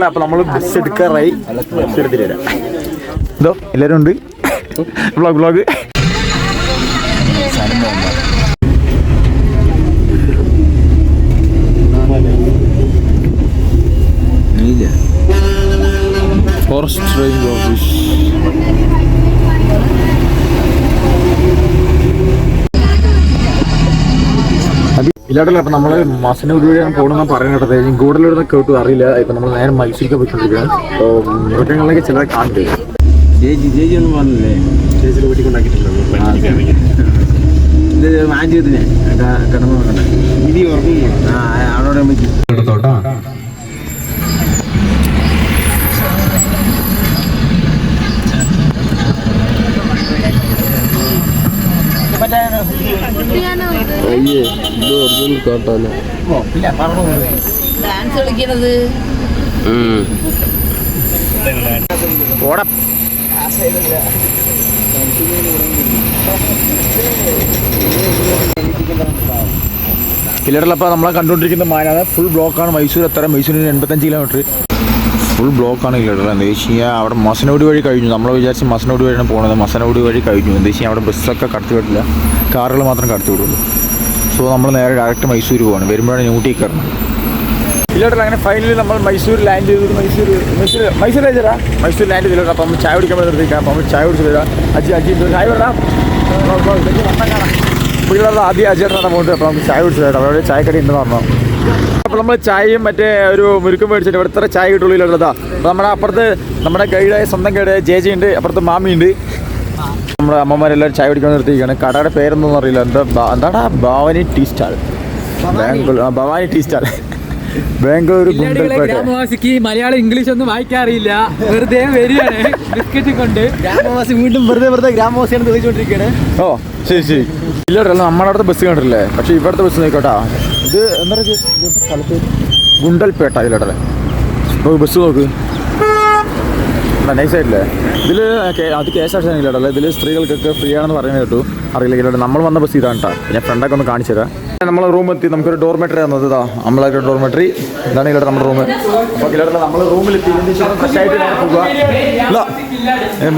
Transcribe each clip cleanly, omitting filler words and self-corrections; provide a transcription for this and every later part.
അപ്പൊ നമ്മള് bus എടുക്കാറായി. Bus എടുത്തിട്ട് വരാം. എന്തോ എല്ലാരും ഉണ്ട്. Vlog forest range office. ഇല്ലാട്ടല്ല. അപ്പൊ നമ്മള് മസനൂർ വഴിയാണ് പോകണമെന്ന് പറയുന്നത്. കൂടുതലൊന്നും കേട്ടു അറിയില്ല. ഇപ്പൊ നമ്മൾ നേരെ മൈസൂരിക്ക് പോയിക്കൊണ്ടിരിക്കുകയാണ്. അപ്പോൾ മൃഗങ്ങളിലേക്ക് ചിലരെ കാണില്ല. ചേച്ചി ഒന്നും പറഞ്ഞില്ലേ? ചേച്ചിയുടെ വീട്ടിൽ കൊണ്ടാക്കിയിട്ടില്ല. ഇത് മാറ്റിയതിനെ കിടന്നു ഇനി ഉറങ്ങും. അവിടെ എടുത്തോട്ടാ. ഡാൻസ് കളിക്കണത് കിലറിലപ്പോൾ നമ്മളെ കണ്ടുകൊണ്ടിരിക്കുന്ന മാനാണ്. ഫുൾ ബ്ലോക്കാണ്. മൈസൂർ എത്ര? മൈസൂരിന് 85 കിലോമീറ്റർ ഫുൾ ബ്ലോക്കാണ് കിലറിൽ. എന്താ വെച്ച് കഴിഞ്ഞാൽ അവിടെ മസനഗുഡി വഴി കഴിഞ്ഞു. നമ്മൾ വിചാരിച്ച് മസനഗുഡി വഴിയാണ് പോകുന്നത്. മസനഗുഡി വഴി കഴിഞ്ഞു. എന്താ വെച്ച് കഴിഞ്ഞാൽ അവിടെ ബസ്സൊക്കെ കടത്തി വിടില്ല, കാറുകൾ മാത്രം കടത്തി വിടുള്ളൂ. സോ നമ്മൾ നേരെ ഡയറക്റ്റ് മൈസൂർ പോവാണ്. വരുമ്പോഴാണ് ഊട്ടി കയറണം. ഇല്ലാട്ടല്ല. അങ്ങനെ ഫൈനലി നമ്മൾ മൈസൂർ ലാൻഡ് ചെയ്തു. മൈസൂർ ലാൻഡ് ചെയ്തില്ല. അപ്പം നമ്മൾ ചായ കുടിക്കാൻ നിർത്തിക്കാം. അപ്പം നമ്മൾ ചായ കുടിച്ചു വരാം. അജി ചായ വരാം. ആദ്യം അജിയാണ് പോകുന്നത്. അപ്പോൾ നമുക്ക് ചായ കുടിച്ചു വരാം. അവിടെ ചായക്കടി ഉണ്ടെന്ന് പറഞ്ഞു. അപ്പോൾ നമ്മൾ ചായയും മറ്റേ ഒരു മുരുക്കും മേടിച്ചിട്ട് ഇവിടെ ഇത്ര ചായ കിട്ടുള്ളൂ. ഇല്ലാട്ടതാ. അപ്പോൾ നമ്മുടെ അപ്പുറത്ത് നമ്മുടെ ഗൈഡ്, സ്വന്തം ഗൈഡ് ജെ ഉണ്ട്. അപ്പുറത്ത് മാമിയുണ്ട്. നമ്മുടെ അമ്മമാരെല്ലാവരും ചായ കുടിക്കാൻ നിർത്തിയിരിക്കുകയാണ്. കടയുടെ പേരൊന്നും അറിയില്ല. എന്താടാ Bhavani tea stall. Bhavani tea stall, Bangalore. ഗ്രാമവാസിക്ക് മലയാളം ഇംഗ്ലീഷ് ഒന്നും വായിക്കാറിയില്ല. വെറുതെ വരികയാണ് ബിസ്ക്കറ്റ് കൊണ്ട്. ഗ്രാമവാസി വീണ്ടും വെറുതെ ഗ്രാമവാസിയാണ് തെളിയിച്ചുകൊണ്ടിരിക്കുകയാണ്. ഓ ശരി. ഇല്ലാട്ടല്ല. നമ്മുടെ അടുത്ത ബസ് കണ്ടിട്ടില്ലേ? പക്ഷേ ഇവിടുത്തെ ബസ് നോക്കോട്ടാ. ഇത് എന്താ പറയുക സ്ഥലത്ത് ഗുണ്ടൽപേട്ട. ഇല്ലാട്ടല്ലേ. ബസ് നോക്ക്, നൈസായിട്ടില്ലേ? ഇതിൽ അത് KSRTC ഇല്ലാട്ടല്ലേ. ഇതിൽ സ്ത്രീകൾക്കൊക്കെ ഫ്രീ ആണെന്ന് പറയുന്നത് കേട്ടു. അറിയില്ല. ഇല്ലാട്ടെ. നമ്മൾ വന്ന ബസ് ഇതാണ് കേട്ടോ. ഞാൻ ഫ്രണ്ടൊക്കെ ഒന്ന് കാണിച്ചു തരാം. നമ്മൾ റൂം എത്തി. നമുക്കൊരു ഡോർമെറ്ററി തന്നത് ഇതാ. നമ്മളൊരു ഡോർമെറ്ററി ഇതാണ്. ഇല്ലാട്ടെ നമ്മുടെ റൂം. അപ്പോൾ ഇല്ലാട്ടെ നമ്മൾ റൂമിലെത്തി. ഫ്രഷ് ആയിട്ട് പോകുക.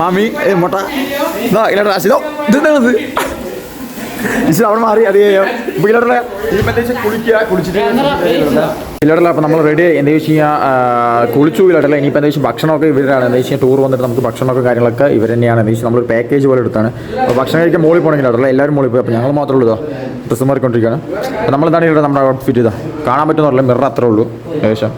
മാമി മൊട്ട ഇല്ലാട്ടെ. ആശിതോ ഇതെന്താണത്? അവിടെ മാറി അത് ഇല്ലാട്ടല്ല. കുളിച്ചിട്ട് ഇല്ലാട്ടല്ല. അപ്പോൾ നമ്മൾ റെഡി ആയി. എന്താ വെച്ച് കഴിഞ്ഞാൽ കുളിച്ചു. ഇല്ലാട്ടല്ല. ഇനിയിപ്പോൾ എന്താ വെച്ചാൽ ഭക്ഷണമൊക്കെ ഇവരാണ്. എന്താ വെച്ച് കഴിഞ്ഞാൽ ടൂർ വന്നിട്ട് നമുക്ക് ഭക്ഷണമൊക്കെ കാര്യങ്ങളൊക്കെ ഇവർ തന്നെയാണ്. എന്താ വെച്ചാൽ നമ്മളൊരു പാക്കേജ് പോലെ എടുത്താണ്. അപ്പോൾ ഭക്ഷണം കഴിക്കാൻ മോളിൽ പോകണമെങ്കിലാട്ടല്ല. എല്ലാവരും മോളിൽ പോയി. അപ്പോൾ ഞങ്ങൾ മാത്രമേ ഉള്ളൂ. ഡ്രസ്സ് മാറിക്കൊണ്ടിരിക്കുകയാണ്. അപ്പോൾ നമ്മളെന്താണ് ഇവിടെ നമ്മുടെ ഔട്ട്ഫിറ്റ് ഇതാ. കാണാൻ പറ്റുമെന്ന് പറഞ്ഞാൽ മിറർ അത്രേ ഉള്ളൂ ഏകദേശം.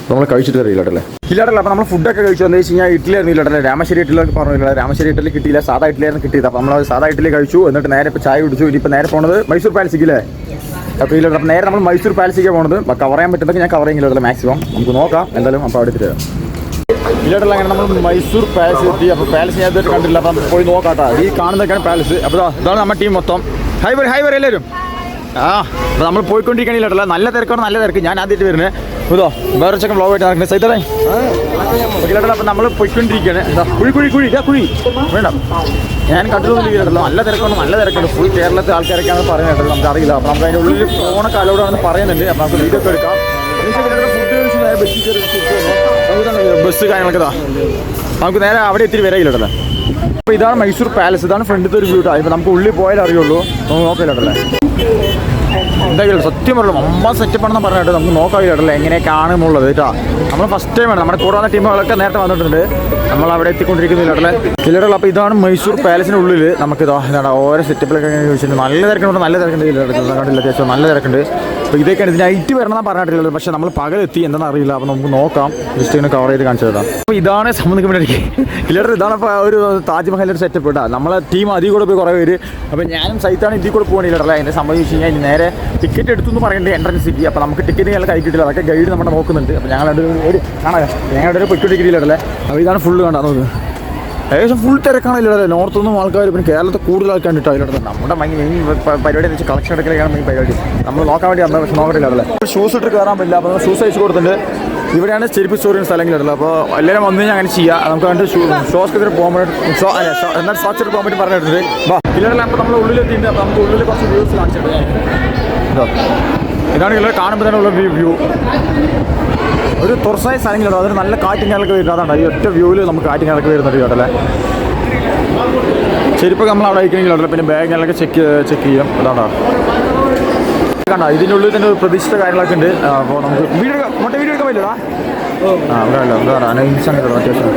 നമ്മൾ കഴിച്ചിട്ട് അറിയില്ലാട്ടല്ലേ. ഇല്ലാട്ടല്ല. അപ്പോൾ നമ്മൾ ഫുഡൊക്കെ കഴിച്ചു. എന്താ വെച്ച് കഴിഞ്ഞാൽ ഇഡ്ഡലി ആയിരുന്നു. ഇല്ലാട്ടല്ലേ. രാമശ്ശേരി ഇഡ്ഡലിയൊക്കെ പറഞ്ഞില്ല. രാമശ്ശേരി ഇഡ്ഡലി കിട്ടിയില്ല. സാധാ ഇഡ്ഡലിയായിരുന്നു കിട്ടിയത്. അപ്പോൾ നമ്മൾ സാധാ ഇഡ്ഡലി കഴിച്ചു. എന്നിട്ട് നേരെ ഇപ്പോൾ ചായ കുടിച്ചു. ഇനിയിപ്പോൾ നേരെ പോകുന്നത് മൈസൂർ പാലസിക്കില്ലേ. അപ്പോൾ ഇല്ലാട്ട. അപ്പോൾ നേരെ നമ്മൾ മൈസൂർ പാലസിക്കാണ് പോകുന്നത്. അപ്പോൾ കവർ ചെയ്യാൻ പറ്റുന്നതൊക്കെ ഞാൻ കവർ ചെയ്യുന്നില്ല മാക്സിമം. നമുക്ക് നോക്കാം എന്തായാലും. അപ്പോൾ അവിടെ തരാം. ഇല്ലാട്ടല്ല. അങ്ങനെ നമ്മൾ മൈസൂർ പാലസ് എത്തി. അപ്പോൾ പാലസ് ഞാൻ ഇതുവരെ കണ്ടില്ല. അപ്പം പോയി നോക്കാട്ടോ. ഈ കാണുന്നതൊക്കെയാണ് പാലസ്. അപ്പോൾ ഇതാണ് നമ്മുടെ ടീം മൊത്തം. ഹൈ വരെ എല്ലാവരും. അപ്പോൾ നമ്മൾ പോയിക്കൊണ്ടിരിക്കണില്ലാട്ടല്ല. നല്ല തിരക്ക്. ഞാൻ ആദ്യമായിട്ട് വരുന്നത്. ഇതോ വേറെ ചെക്കൻ വ്ളോഗായിട്ട് നടക്കുന്നത് സൈതറേ. ഇല്ലാട്ടല്ല. അപ്പോൾ നമ്മൾ പോയിക്കൊണ്ടിരിക്കുകയാണ്. എന്താ കുഴി വേണ്ട. ഞാൻ കണ്ടിട്ടൊന്നുമില്ലല്ലോ. നല്ല തിരക്കുണ്ട്. ഫുൾ കേരളത്തിലെ ആൾക്കാരൊക്കെയാണ് പറയുന്നത്. നമുക്ക് അറിയില്ല. അപ്പോൾ നമുക്ക് അതിൻ്റെ ഉള്ളിൽ ഫോണൊക്കെ അലൗഡാണെന്ന് പറയുന്നുണ്ട്. അപ്പോൾ നമുക്ക് വീഡിയോ ഒക്കെ എടുക്കാം. ബസ് കാര്യങ്ങളൊക്കെ ഇതാ. നമുക്ക് നേരെ അവിടെ എത്തിരി വരായില്ലട്ടല്ലേ. അപ്പോൾ ഇതാണ് മൈസൂർ പാലസ്. ഇതാണ് ഫ്രണ്ടിലത്തെ ഒരു വ്യൂ. ഇപ്പോൾ നമുക്ക് ഉള്ളിൽ പോയാലേ അറിയുള്ളൂ. നമുക്ക് നോക്കില്ലട്ടല്ലേ. എന്തായാലും സത്യം പറയുള്ളൂ. അമ്മ സെറ്റപ്പാണെന്ന് പറഞ്ഞിട്ട് നമുക്ക് നോക്കാറില്ലട്ടല്ലേ എങ്ങനെയൊക്കെയാണ് എന്നുള്ളത് കേട്ടോ. നമ്മൾ ഫസ്റ്റ് ടൈമാണ്. നമ്മുടെ കൂടെ വന്ന ടീമുകളൊക്കെ നേരത്തെ വന്നിട്ടുണ്ട്. നമ്മൾ അവിടെ എത്തിക്കൊണ്ടിരിക്കുന്നില്ലട്ടല്ലേ. ചിലരുള്ള. അപ്പോൾ ഇതാണ് മൈസൂർ പാലസിൻ്റെ ഉള്ളിൽ. നമുക്ക് ഇതാണ് ഓരോ സെറ്റപ്പിലൊക്കെ ചോദിച്ചിട്ടുണ്ട്. നല്ല തിരക്കുണ്ട്. കണ്ടില്ല. അത്യാവശ്യം നല്ല തിരക്കുണ്ട്. അപ്പോൾ ഇതൊക്കെയാണ്. ഇത് നൈറ്റ് വരണമെന്ന് പറഞ്ഞിട്ടില്ലല്ലോ. പക്ഷേ നമ്മൾ പകലെത്തി എന്താണെന്ന് അറിയില്ല. അപ്പോൾ നമുക്ക് നോക്കാം. ജസ്റ്റ് ഇങ്ങനെ കവർ ചെയ്ത് കാണിച്ചു തരാം. അപ്പോൾ ഇതാണ് സംബന്ധിക്കുമ്പോഴേക്ക് ഇല്ലാട്ടർ. ഇതാണ് ഇപ്പോൾ ഒരു താജ്മഹലിൻ്റെ സെറ്റപ്പ് ഇട്ടാ. നമ്മളെ ടീം അതിൽ കൂടെ പോയി കുറേ പേര്. അപ്പോൾ ഞാനും സൈത്താണ് ഇതിൽ കൂടെ പോകണില്ലട്ടല്ലേ. അതിൻ്റെ സംബന്ധിച്ച് കഴിഞ്ഞാൽ നേരെ ടിക്കറ്റ് എടുത്തു എന്ന് പറയുന്നത് എൻട്രൻസ് സിറ്റി. അപ്പോൾ നമുക്ക് ടിക്കറ്റ് ഞങ്ങൾ കൈ കിട്ടില്ല. അതൊക്കെ ഗൈഡ് നമ്മുടെ നോക്കുന്നുണ്ട്. അപ്പോൾ ഞങ്ങളുടെ ഞങ്ങളുടെ പൊയ്ക്കൊണ്ടിരിക്കില്ലല്ലേ. അപ്പോൾ ഇതാണ് ഫുള്ള് കണ്ടാ നോക്ക്. ഏകദേശം ഫുൾ തിരക്കാണില്ലല്ലേ. നോർത്തൊന്നും ആൾക്കാർ. പിന്നെ കേരളത്തിൽ കൂടുതൽ ആൾക്കാർ ഇട്ടോ. അതിലോട്ട് നമ്മുടെ മെയിൻ പരിപാടി എന്ന് വെച്ചാൽ കളക്ഷൻ എടുക്കലാണ് മെയിൻ പരിപാടി. നമ്മൾ നോക്കാൻ വേണ്ടി വന്നത്. പക്ഷെ നോക്കട്ടില്ലല്ലേ. ഷൂസ് ഇട്ട് കയറാൻ പറ്റില്ല. അപ്പോൾ ഷൂസ് അയച്ചു കൊടുത്തിട്ടുണ്ട്. ഇവിടെയാണ് ചെരുപ്പ് സ്റ്റോറിന് സ്ഥലങ്ങളിലുള്ളത്. അപ്പോൾ എല്ലാവരും വന്നു കഴിഞ്ഞാൽ അങ്ങനെ ചെയ്യാം. നമുക്ക് കണ്ട് ഷോസ്ക്കെതിരെ പോകാൻ വേണ്ടി എന്നാൽ ഷോർട്സ് പോകാൻ വേണ്ടി പറഞ്ഞിട്ടുണ്ട്. ഇല്ലല്ല. അപ്പോൾ നമ്മൾ ഉള്ളിലെത്തിയിട്ടുണ്ട്. അപ്പോൾ നമുക്ക് ഉള്ളിൽ കുറച്ച് വ്യൂസ് കാണിച്ചിട്ടുണ്ട്. ഇതാണ് ഇവിടെ കാണുമ്പോൾ തന്നെ ഉള്ള വ്യൂ. ഒരു തുറസായ സ്ഥലങ്ങളുണ്ടോ, അതൊരു നല്ല കാറ്റിങ്ങാലൊക്കെ വരുന്നത്. അതാണ് ഈ ഒറ്റ വ്യൂവിൽ നമുക്ക് കാറ്റിങ്ങാലൊക്കെ വരുന്നത് കേട്ടല്ലേ. ചെരുപ്പൊക്കെ നമ്മൾ അവിടെ അയക്കണമെങ്കിലുണ്ടല്ലോ, പിന്നെ ബാഗിലൊക്കെ ചെക്ക് ചെയ്യും. അതാണോ കണ്ടോ, ഇതിൻ്റെ ഉള്ളിൽ തന്നെ ഒരു പ്രതീക്ഷിത കാര്യങ്ങളൊക്കെ ഉണ്ട്. അപ്പോൾ നമുക്ക് വീഡിയോ എടുക്കാൻ പറ്റില്ലടാ. അല്ല എന്താണ് അനീസങ്ങനെയുള്ളൂ അത്യാവശ്യം.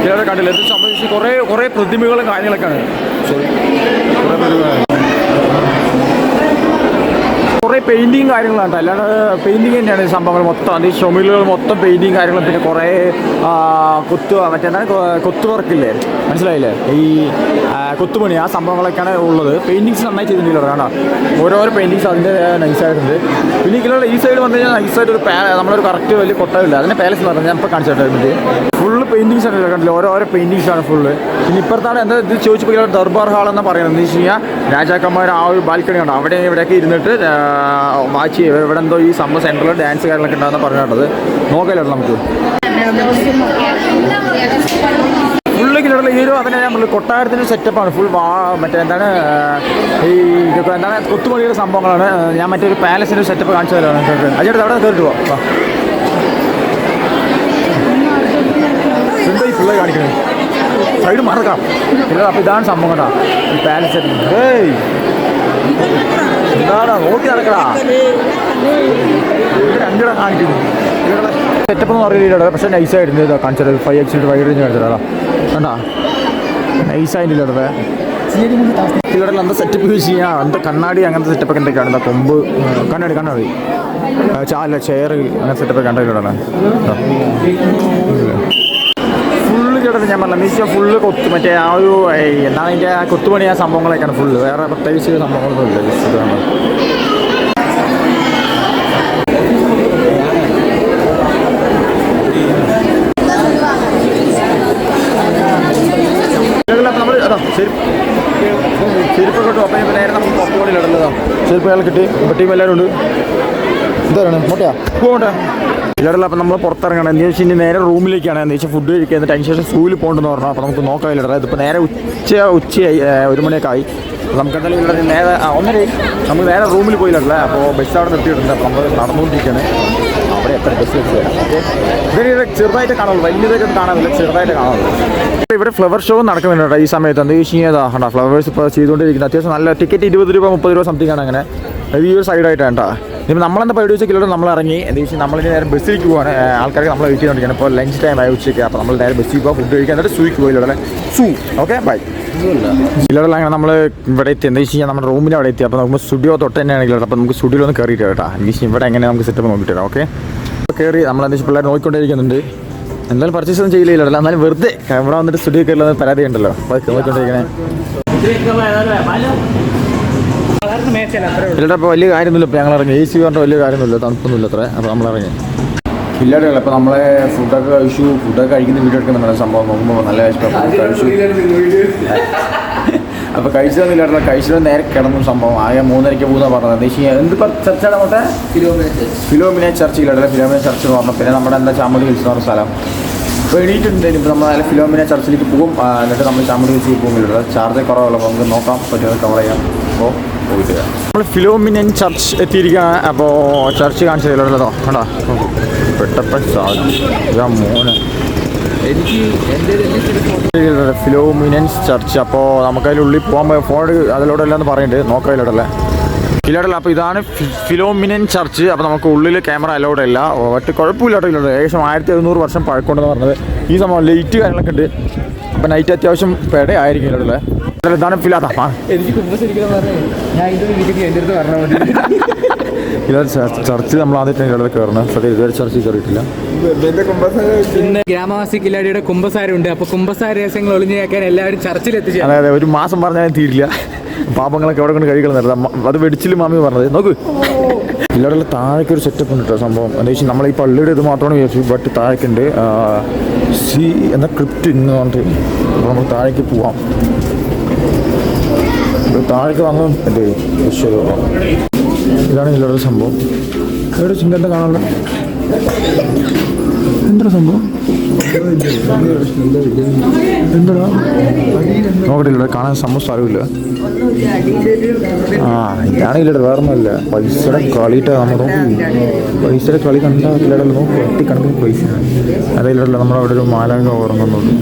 ചിലരെ കണ്ടില്ല, ഇത് സംബന്ധിച്ച് കുറേ പ്രതിമകളും കാര്യങ്ങളൊക്കെയാണ്. കുറേ പ്രതിമകൾ, കുറേ പെയിൻറ്റിങ് കാര്യങ്ങളാണ്. അല്ലാണ്ട് പെയിൻറ്റിങ് തന്നെയാണ് ഈ സംഭവങ്ങൾ മൊത്തം. അത് ഈ ഷൊമിലുകൾ മൊത്തം പെയിൻറ്റിങ് കാര്യങ്ങളും, പിന്നെ കുറേ കൊത്തു വർക്കില്ലേ, മനസ്സിലായില്ലേ, ഈ കൊത്തുപണി ആ സംഭവങ്ങളൊക്കെയാണ് ഉള്ളത്. പെയിൻറ്റിങ്സ് നന്നായി ചെയ്തിട്ടില്ല കാരണം ഓരോരോ പെയിൻറ്റിങ്സ് അതിൻ്റെ നൈസായിട്ടുണ്ട്. പിന്നെ ഇതിലുള്ള ഈ സൈഡ് വന്നു കഴിഞ്ഞാൽ നൈസായിട്ട് ഒരു നമ്മളൊരു കറക്റ്റ് വലിയ കൊട്ടമില്ല, അതിൻ്റെ പാലസ് എന്ന് പറഞ്ഞാൽ ഞാൻ ഇപ്പോൾ കാണിച്ചിട്ടുണ്ട്. ഫുള്ള് പെയിൻറ്റിങ്സ് ആണ് കണ്ടില്ല, ഓരോരോ പെയിൻറ്റിങ്സ് ആണ് ഫുള്ള്. പിന്നെ ഇപ്പുറത്താണ് എന്താ ഇത് ചോദിച്ചപ്പോൾ ദർബാർ ഹാൾ എന്ന് പറയുന്നത്. എന്ന് വെച്ച് കഴിഞ്ഞാൽ രാജാക്കന്മാർ ആ ഒരു ബാൽക്കണി ഉണ്ട്, അവിടെ ഇവിടെയൊക്കെ ഇരുന്നിട്ട് വാച്ച് ചെയ്യുക. ഇവിടെ എന്തോ ഈ സംഭവം സെൻട്രൽ ഡാൻസ് കാര്യങ്ങളൊക്കെ ഉണ്ടാകുന്ന പറഞ്ഞിട്ടത്. നോക്കല്ലോ നമുക്ക് ഫുള്ള് കിലോട്ടുള്ള ഈ ഒരു അതിനെ നമ്മൾ കൊട്ടാരത്തിൻ്റെ സെറ്റപ്പാണ് ഫുൾ. മറ്റേ എന്താണ് ഈ എന്താണ് കൊത്തുമണിയുടെ സംഭവങ്ങളാണ്. ഞാൻ മറ്റൊരു പാലസിൻ്റെ സെറ്റപ്പ് കാണിച്ചു തരാണ്. അജേട്ടത് അവിടെ കയറിട്ട് പോവാം. എന്താ ഈ ഫുള്ളായി കാണിക്കണേ, സൈഡ് മറക്കാം. അപ്പോൾ ഇതാണ് സംഭവം കേട്ടോ ഈ പാലസ് സെറ്റ്. എന്താടാ നോക്കി നടക്കടാ, രണ്ടിട കാണിക്കുന്നു. സെറ്റപ്പ് എന്ന് പറയുന്നില്ല, പക്ഷേ നൈസായിരുന്നു. ഇതാ കാണിച്ചത് 5x വൈഡ് റേഞ്ച് കാണിച്ചതാ കണ്ടാ, നൈസായിട്ടില്ല. ഇവിടെ എന്താ സെറ്റപ്പ് യൂസ് ചെയ്യാം, എന്താ കണ്ണാടി അങ്ങനത്തെ സെറ്റപ്പൊക്കെ എന്തൊക്കെയാണ്. എന്താ കൊമ്പ് കണ്ണാടി ചാല ചെയർ അങ്ങനത്തെ സെറ്റപ്പൊക്കെ കണ്ടിട്ടാണ് ഫുള്ള് കേട്ടത്. ഞാൻ പറഞ്ഞ മീശ ഫുള്ള് കൊത്ത് മറ്റേ ആ ഒരു എന്താണ് അതിൻ്റെ ആ കൊത്തുപണി ആ സംഭവങ്ങളൊക്കെയാണ് ഫുള്ള്. വേറെ പ്രത്യേകിച്ച് സംഭവങ്ങളൊന്നും ഇല്ല. നമ്മൾ ചെരുപ്പൊക്കെ കിട്ടും. അപ്പം നേരെ നമ്മൾ പോപ്പുകളിലിടുന്നതാണ്. ചെരുപ്പുകൾ കിട്ടി. ടീം എല്ലാവരും ഉണ്ട്. എന്താണ് മോട്ടയാ പോകട്ടെ ഇല്ലടല്ല. അപ്പം നമ്മൾ പുറത്തിറങ്ങണം. എന്താ വെച്ചാൽ ഇനി നേരെ റൂമിലേക്കാണ്. എന്താ വെച്ചാൽ ഫുഡ് കഴിക്കുക, എന്നിട്ട് അതിന് ശേഷം സൂവിൽ പോകണ്ടെന്ന് പറഞ്ഞാൽ. അപ്പോൾ നമുക്ക് നോക്കാം ഇല്ലടാ. ഇതിപ്പോൾ നേരെ ഉച്ചയായി 1 മണിയൊക്കെ ആയി. നമുക്ക് എന്തായാലും ഇവിടെ നേരെ 1:30 നമ്മൾ നേരെ റൂമിൽ പോയില്ലല്ലേ. അപ്പോൾ ബസ് അവിടെ നിർത്തിയിട്ടുണ്ട്. അപ്പോൾ നമ്മൾ നടന്നുകൊണ്ടിരിക്കുകയാണ്. അവിടെ എത്ര ബസ് വെച്ച് തരാം. ഓക്കെ, ഇവിടെ ചെറുതായിട്ട് കാണാമല്ലോ, വലിയതൊക്കെ കാണാമില്ല, ചെറുതായിട്ട് കാണാമല്ലോ. ഇവിടെ ഫ്ലവർ ഷോ നടക്കുന്നുണ്ട് കേട്ടോ ഈ സമയത്ത്. എന്താ വെച്ച് കഴിഞ്ഞാൽ ഫ്ലവേഴ്സ് ഇപ്പോൾ ചെയ്തുകൊണ്ടിരിക്കുന്നത്. അത്യാവശ്യം നല്ല ടിക്കറ്റ് 20 രൂപ 30 രൂപ സംതിങ് ആണ്. അങ്ങനെ ഈ ഒരു സൈഡായിട്ടാണ് കേട്ടോ. ഇപ്പം നമ്മളെന്താ പരിപാടി വെച്ചാൽ കിലോട്ട് നമ്മൾ ഇറങ്ങി. എന്താ വെച്ചാൽ നമ്മളിനി നേരെ ബസ്സിലേക്ക് പോകാണ്. ആൾക്കാർക്ക് നമ്മൾ വെയിറ്റ് ചെയ്തുകൊണ്ടിരിക്കുകയാണ്. ഇപ്പോൾ ലഞ്ച് ടൈം ആയി ഉച്ചയ്ക്ക്. അപ്പോൾ നമ്മൾ നേരെ ബസ്സിൽ പോകാം, ഫുഡ് കഴിക്കാൻ. എന്നിട്ട് സൂക്ക് പോയില്ലേ സൂ. Okay bye. കിലോട്ടുള്ള അങ്ങനെ നമ്മൾ ഇവിടെ എത്തി. എന്താ വെച്ച് കഴിഞ്ഞാൽ നമ്മുടെ റൂമിൻ്റെ അവിടെ എത്തി. അപ്പോൾ നമുക്ക് സ്റ്റുഡിയോ തൊട്ട് തന്നെയാണ് കിലോട്ട്. അപ്പോൾ നമുക്ക് സ്റ്റുഡിയോ ഒന്ന് കയറിയിട്ട് കേട്ടോ. എന്ന് വെച്ചാൽ ഇവിടെ എങ്ങനെ നമുക്ക് സെറ്റപ്പ് നോക്കിയിട്ട് വരാം. ഓക്കെ, കയറി നമ്മളെന്താ വെച്ചാൽ പിള്ളേർ നോക്കിക്കൊണ്ടിരിക്കുന്നുണ്ട്. എന്തായാലും പർച്ചേസ് ഒന്നും ചെയ്യില്ല. എന്നാലും വെറുതെ ഇവിടെ വന്നിട്ട് സ്റ്റുഡിയോ കയറില്ല പരാതി ഉണ്ടല്ലോ. അപ്പോൾ നോക്കിക്കൊണ്ടിരിക്കണേ ഇല്ലടാ. ഇപ്പോൾ വലിയ കാര്യമൊന്നുമില്ല. ഇപ്പോൾ ഞങ്ങൾ ഇറങ്ങി. AC പറഞ്ഞിട്ട് വലിയ കാര്യമൊന്നുമില്ല, തണുപ്പൊന്നുമില്ല അത്ര. അപ്പോൾ നമ്മളിറങ്ങി ഇല്ലാടെയുള്ള. അപ്പോൾ നമ്മളെ ഫുഡൊക്കെ കഴിക്കുന്ന വീഡിയോ എടുക്കുന്നുണ്ട്. സംഭവം നോക്കുമ്പോൾ നല്ല കഴിച്ചു. അപ്പോൾ കഴിച്ചതൊന്നുമില്ലായിരുന്നു. കഴിച്ചത് നേരെ കിടന്നു. സംഭവം ആകെ 3:30 പോകുന്ന പറഞ്ഞത്. എന്താ വെച്ചാൽ എന്ത് ചർച്ചാണ് മറ്റേ ഫിലോമിന ചർച്ച് ഇല്ലാടെ. ഫിലോമിന ചർച്ച് എന്ന് പറഞ്ഞാൽ പിന്നെ നമ്മുടെ എന്താ ചാമുടി ഹിൽസ് എന്ന് പറഞ്ഞ സ്ഥലം. ഇപ്പോൾ എണീറ്റുണ്ടായിരുന്നു. ഇപ്പോൾ നമ്മൾ നല്ല ഫിലോമിന ചർച്ചിലേക്ക് പോകും. എന്നിട്ട് നമ്മൾ ചാമുടി ഹിൽസിലേക്ക് പോകുന്നില്ല. ചാർജ് കുറവുള്ളൂ. അപ്പോൾ നമുക്ക് നോക്കാം പറ്റുന്നത് കവർ ചെയ്യാം. അപ്പോൾ പോയിട്ട് നമ്മൾ ഫിലോമിനൻ ചർച്ച് എത്തിയിരിക്കുകയാണ്. അപ്പോൾ ചർച്ച് കാണിച്ചു തരുള്ളതോ കണ്ടോ പെട്ടപ്പൻ സാധനം മോനെ എനിക്ക് എൻ്റെ ഫിലോമിനൻസ് ചർച്ച്. അപ്പോൾ നമുക്കതിനുള്ളിൽ പോകാൻ ഫോൺ അതിലൂടെ അല്ലെന്ന് പറയുന്നുണ്ട്. നോക്കാം അതിലൂടെയല്ലേ ഇല്ലാടല്ല. അപ്പോൾ ഇതാണ് ഫിലോമിനൻ ചർച്ച്. അപ്പോൾ നമുക്ക് ഉള്ളിൽ ക്യാമറ അലൗഡ് അല്ല. ഒറ്റ കുഴപ്പമില്ലാട്ടോ. ഇല്ലാട്ടോ ഏകദേശം 1700 വർഷം പഴക്കമുണ്ടെന്ന് പറഞ്ഞത്. ഈ സംഭവം ലൈറ്റ് കാര്യങ്ങളൊക്കെ ഉണ്ട്. അപ്പോൾ നൈറ്റ് അത്യാവശ്യം പേടെ ആയിരിക്കും ഇല്ലാടല്ലേ. ഇതാണ് ഫിലാത്ത എനിക്ക് കുമ്പസരിക്കണം പറഞ്ഞു. ഞാൻ ഇത് വീട്ടിൽ എൻ്റെ അടുത്ത് പറഞ്ഞാൽ മതി. ഇല്ല ചർച്ച് നമ്മൾ ആദ്യമായിട്ട് ഇവിടെ കയറണം. സത്യം ഇതുവരെ ചർച്ചിൽ കയറിയിട്ടില്ല. ഇന്ന് ഗ്രാമവാസി കില്ലാടിയുടെ കുമ്പസാരമുണ്ട്. അപ്പോൾ കുമ്പസാര രഹസ്യങ്ങൾ ഒളിഞ്ഞു കേൾക്കാൻ എല്ലാവരും ചർച്ചിലെത്തി. അതെ, ഒരു മാസം പറഞ്ഞാൽ തീരില്ല. പാപങ്ങളൊക്കെ എവിടെ കൊണ്ട് കഴിക്കണം. അത് വെടിച്ചിലും മാമി പറഞ്ഞത്. നോക്ക് ഇല്ലാടെ താഴേക്ക് ഒരു സെറ്റപ്പ് ഉണ്ട് കേട്ടോ. സംഭവം എന്താ വെച്ചാൽ നമ്മൾ ഈ പള്ളിയുടെ ഇത് മാത്രമാണ് വിചാരിച്ചു. ബട്ട് താഴേക്കുണ്ട് എന്ന ക്രിപ്റ്റ് ഇന്ന് പറഞ്ഞിട്ട്. അപ്പോൾ നമ്മൾ താഴേക്ക് പോവാം. താഴേക്ക് വന്നു എൻ്റെ വിശ്വ ഇതാണ് ഇല്ലാടെ സംഭവം. ഇവിടെ ചിന്തൻ്റെ കാണാനുള്ള എന്താ സംഭവം? എന്താ നോക്കട്ടില്ല, കാണാൻ സംഭവം സ്ഥലമില്ല. ആ ഇതാണെങ്കിലേ വേറെ ഒന്നുമല്ല, പൈസയുടെ കളിയിട്ടാ നമ്മൾ നോക്കി. പൈസയുടെ കളി കണ്ടില്ല, നോക്കി ഒറ്റക്കണക്കിന് പൈസയാണ്. അതല്ല നമ്മളവിടെ ഒരു മാലാക ഉറങ്ങുന്നുള്ളൂ,